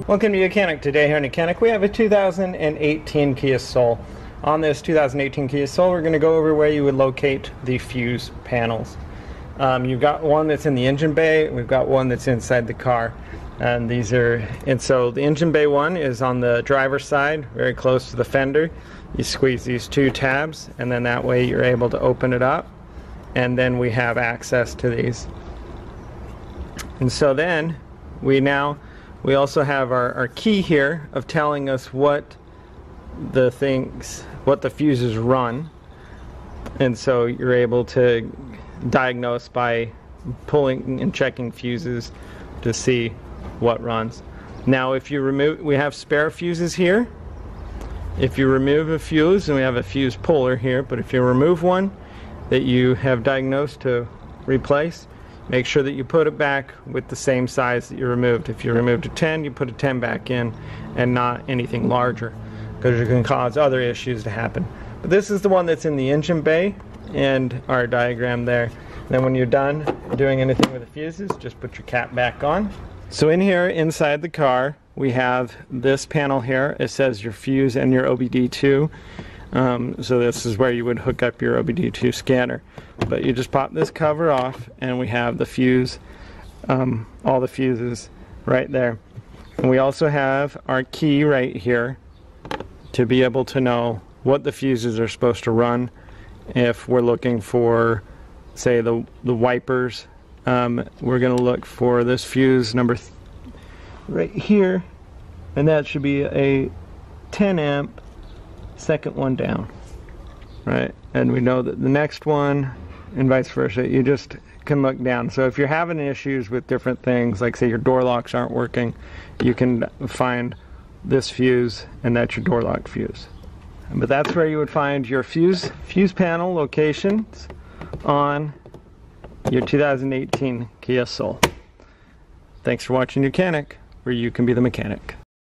Welcome to YOUCANIC. Today here in YOUCANIC we have a 2018 Kia Soul. On this 2018 Kia Soul we're going to go over where you would locate the fuse panels. You've got one that's in the engine bay, we've got one that's inside the car. And so the engine bay one is on the driver's side, very close to the fender. You squeeze these two tabs and then that way you're able to open it up, and then we have access to these. And so then we also have our key here of telling us what the fuses run, and so you're able to diagnose by pulling and checking fuses to see what runs. Now if you remove, we have spare fuses here. If you remove a fuse, and we have a fuse puller here, but if you remove one that you have diagnosed to replace, make sure that you put it back with the same size that you removed. If you removed a 10, you put a 10 back in and not anything larger, because it can cause other issues to happen. But this is the one that's in the engine bay, and our diagram there. Then when you're done doing anything with the fuses, just put your cap back on. So in here inside the car we have this panel here. It says your fuse and your OBD2. So this is where you would hook up your OBD2 scanner. But you just pop this cover off and we have the fuse, all the fuses right there. And we also have our key right here to be able to know what the fuses are supposed to run. If we're looking for, say, the wipers, we're going to look for this fuse number right here, and that should be a 10 amp second one down, right? And we know that the next one, and vice versa, you just can look down. So if you're having issues with different things, like say your door locks aren't working, you can find this fuse, and that's your door lock fuse. But that's where you would find your fuse panel locations on your 2018 Kia Soul. Thanks for watching YOUCANIC, where you can be the mechanic.